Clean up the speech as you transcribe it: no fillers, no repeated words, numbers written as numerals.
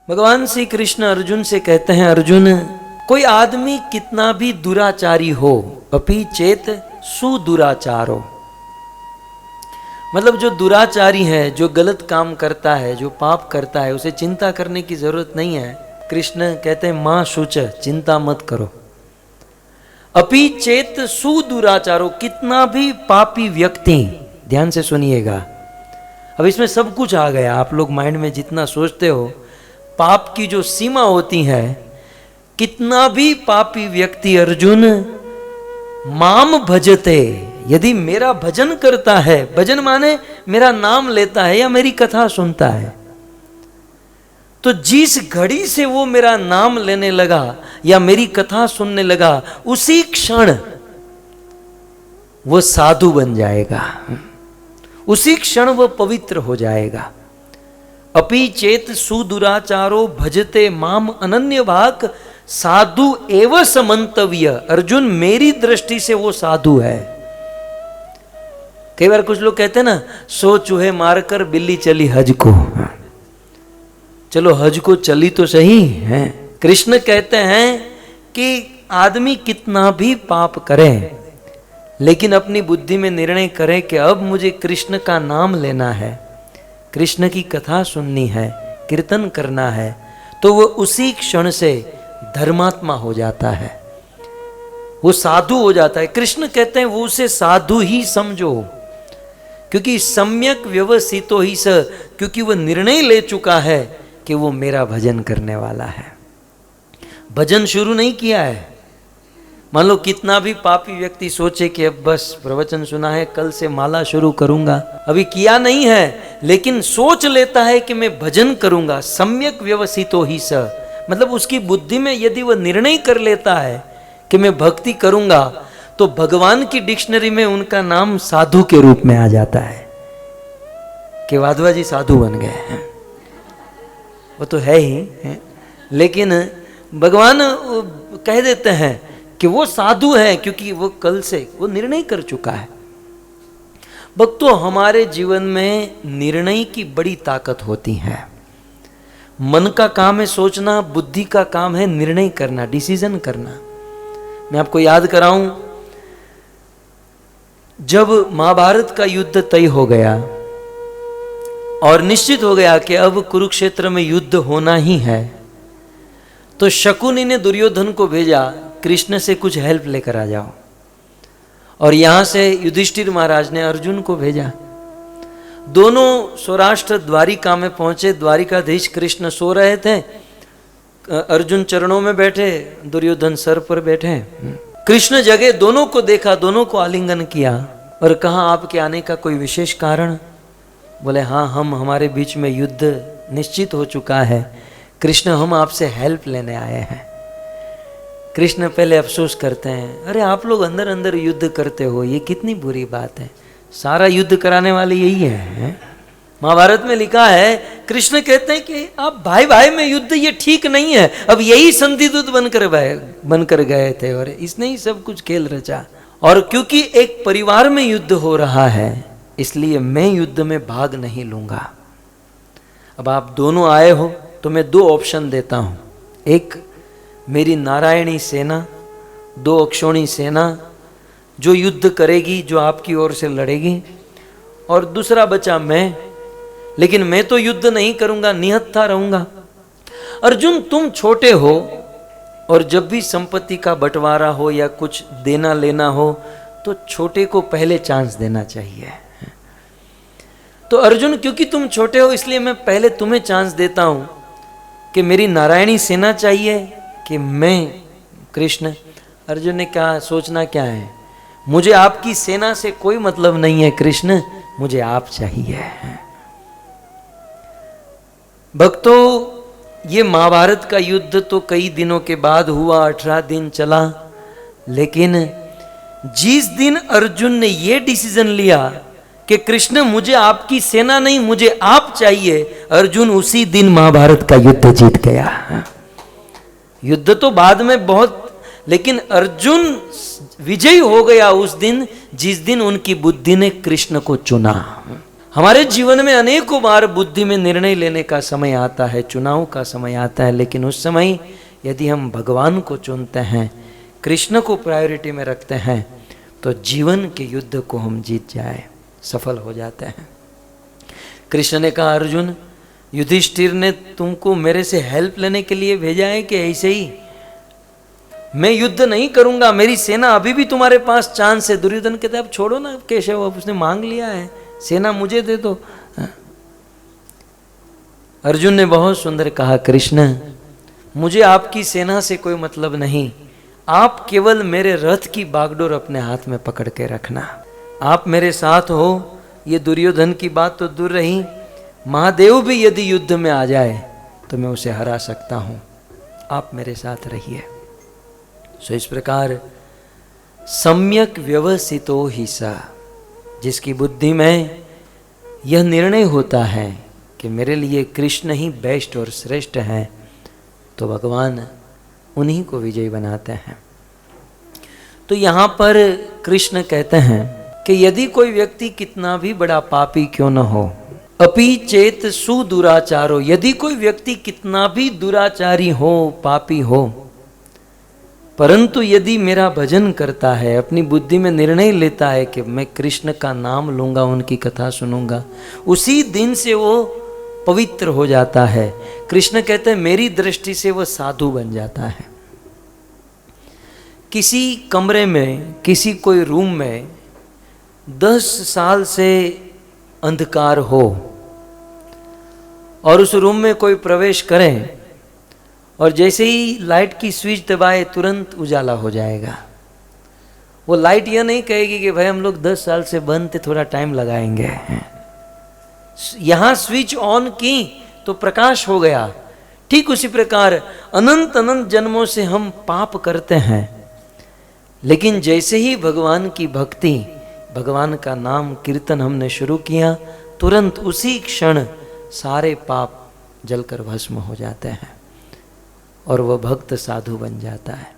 भगवान श्री कृष्ण अर्जुन से कहते हैं, अर्जुन कोई आदमी कितना भी दुराचारी हो, अपि चेत सुदुराचारो, मतलब जो दुराचारी है, जो गलत काम करता है, जो पाप करता है, उसे चिंता करने की जरूरत नहीं है। कृष्ण कहते हैं मां शुच, चिंता मत करो। अपि चेत सुदुराचारो, कितना भी पापी व्यक्ति, ध्यान से सुनिएगा, अब इसमें सब कुछ आ गया। आप लोग माइंड में जितना सोचते हो, पाप की जो सीमा होती है, कितना भी पापी व्यक्ति अर्जुन माम भजते, यदि मेरा भजन करता है, भजन माने मेरा नाम लेता है या मेरी कथा सुनता है, तो जिस घड़ी से वो मेरा नाम लेने लगा या मेरी कथा सुनने लगा, उसी क्षण वो साधु बन जाएगा, उसी क्षण वो पवित्र हो जाएगा। अपि चेत सुदुराचारो भजते माम अनन्य भाग साधु एव समंतव्य। अर्जुन मेरी दृष्टि से वो साधु है। कई बार कुछ लोग कहते हैं ना, 100 चूहे मारकर बिल्ली चली हज को। चलो हज को चली तो सही है। कृष्ण कहते हैं कि आदमी कितना भी पाप करे, लेकिन अपनी बुद्धि में निर्णय करे कि अब मुझे कृष्ण का नाम लेना है, कृष्ण की कथा सुननी है, कीर्तन करना है, तो वो उसी क्षण से धर्मात्मा हो जाता है, वो साधु हो जाता है। कृष्ण कहते हैं वो उसे साधु ही समझो, क्योंकि सम्यक व्यवसितो ही स, क्योंकि वो निर्णय ले चुका है कि वो मेरा भजन करने वाला है। भजन शुरू नहीं किया है। मान लो कितना भी पापी व्यक्ति सोचे कि अब बस प्रवचन सुना है, कल से माला शुरू करूंगा, अभी किया नहीं है, लेकिन सोच लेता है कि मैं भजन करूंगा। सम्यक व्यवसितो ही स, मतलब उसकी बुद्धि में यदि वह निर्णय कर लेता है कि मैं भक्ति करूंगा, तो भगवान की डिक्शनरी में उनका नाम साधु के रूप में आ जाता है कि वाधवा जी साधु बन गए हैं। वो तो है ही है, लेकिन भगवान कह देते हैं कि वो साधु है, क्योंकि वो कल से वो निर्णय कर चुका है। भक्तों, हमारे जीवन में निर्णय की बड़ी ताकत होती है। मन का काम है सोचना, बुद्धि का काम है निर्णय करना, डिसीजन करना। मैं आपको याद कराऊं, जब महाभारत का युद्ध तय हो गया और निश्चित हो गया कि अब कुरुक्षेत्र में युद्ध होना ही है, तो शकुनी ने दुर्योधन को भेजा, कृष्ण से कुछ हेल्प लेकर आ जाओ। और यहां से युधिष्ठिर महाराज ने अर्जुन को भेजा। दोनों सौराष्ट्र द्वारिका में पहुंचे। द्वारिकाधीश कृष्ण सो रहे थे, अर्जुन चरणों में बैठे, दुर्योधन सर पर बैठे। कृष्ण जगे, दोनों को देखा, दोनों को आलिंगन किया और कहा आपके आने का कोई विशेष कारण? बोले हाँ, हमारे बीच में युद्ध निश्चित हो चुका है, कृष्ण हम आपसे हेल्प लेने आए हैं। कृष्ण पहले अफसोस करते हैं, अरे आप लोग अंदर अंदर युद्ध करते हो, ये कितनी बुरी बात है, सारा युद्ध कराने वाले यही है। महाभारत में लिखा है, कृष्ण कहते हैं कि आप भाई भाई में युद्ध, ये ठीक नहीं है। अब यही संधिदूत बनकर गए थे और इसने ही सब कुछ खेल रचा। और क्योंकि एक परिवार में युद्ध हो रहा है, इसलिए मैं युद्ध में भाग नहीं लूंगा। अब आप दोनों आए हो तो मैं 2 ऑप्शन देता हूं, एक मेरी नारायणी सेना, 2 अक्षौणी सेना जो युद्ध करेगी, जो आपकी ओर से लड़ेगी, और दूसरा बचा मैं, लेकिन मैं तो युद्ध नहीं करूंगा, निहत्था रहूंगा। अर्जुन तुम छोटे हो और जब भी संपत्ति का बंटवारा हो या कुछ देना लेना हो तो छोटे को पहले चांस देना चाहिए। तो अर्जुन क्योंकि तुम छोटे हो इसलिए मैं पहले तुम्हें चांस देता हूं कि मेरी नारायणी सेना चाहिए कि मैं कृष्ण। अर्जुन ने कहा सोचना क्या है, मुझे आपकी सेना से कोई मतलब नहीं है कृष्ण, मुझे आप चाहिए। भक्तों, ये महाभारत का युद्ध तो कई दिनों के बाद हुआ, 18 दिन चला, लेकिन जिस दिन अर्जुन ने ये डिसीजन लिया कि कृष्ण मुझे आपकी सेना नहीं, मुझे आप चाहिए, अर्जुन उसी दिन महाभारत का युद्ध जीत गया। युद्ध तो बाद में बहुत, लेकिन अर्जुन विजयी हो गया उस दिन जिस दिन उनकी बुद्धि ने कृष्ण को चुना। हमारे जीवन में अनेकों बार बुद्धि में निर्णय लेने का समय आता है, चुनाव का समय आता है, लेकिन उस समय यदि हम भगवान को चुनते हैं, कृष्ण को प्रायोरिटी में रखते हैं, तो जीवन के युद्ध को हम जीत जाए, सफल हो जाते हैं। कृष्ण ने कहा, अर्जुन, युधिष्ठिर ने तुमको मेरे से हेल्प लेने के लिए भेजा है कि ऐसे ही? मैं युद्ध नहीं करूंगा, मेरी सेना अभी भी तुम्हारे पास चांस है। दुर्योधन कहते अब छोड़ो ना केशव, अब उसने मांग लिया है, सेना मुझे दे दो। अर्जुन ने बहुत सुंदर कहा, कृष्ण मुझे आपकी सेना से कोई मतलब नहीं, आप केवल मेरे रथ की बागडोर अपने हाथ में पकड़ के रखना। आप मेरे साथ हो, ये दुर्योधन की बात तो दूर रही, महादेव भी यदि युद्ध में आ जाए तो मैं उसे हरा सकता हूं, आप मेरे साथ रहिए। सो इस प्रकार सम्यक व्यवसितो ही सा, जिसकी बुद्धि में यह निर्णय होता है कि मेरे लिए कृष्ण ही बेस्ट और श्रेष्ठ हैं, तो भगवान उन्हीं को विजयी बनाते हैं। तो यहाँ पर कृष्ण कहते हैं कि यदि कोई व्यक्ति कितना भी बड़ा पापी क्यों न हो, अपि चेत सुदुराचारो, यदि कोई व्यक्ति कितना भी दुराचारी हो, पापी हो, परंतु यदि मेरा भजन करता है, अपनी बुद्धि में निर्णय लेता है कि मैं कृष्ण का नाम लूंगा, उनकी कथा सुनूंगा, उसी दिन से वो पवित्र हो जाता है। कृष्ण कहते हैं मेरी दृष्टि से वो साधु बन जाता है। किसी कमरे में, किसी कोई रूम में 10 साल से अंधकार हो और उस रूम में कोई प्रवेश करे और जैसे ही लाइट की स्विच दबाए तुरंत उजाला हो जाएगा। वो लाइट यह नहीं कहेगी कि भाई हम लोग 10 साल से बंद थे, थोड़ा टाइम लगाएंगे। यहां स्विच ऑन की तो प्रकाश हो गया। ठीक उसी प्रकार अनंत अनंत जन्मों से हम पाप करते हैं, लेकिन जैसे ही भगवान की भक्ति, भगवान का नाम कीर्तन हमने शुरू किया, तुरंत उसी क्षण सारे पाप जलकर भस्म हो जाते हैं और वह भक्त साधु बन जाता है।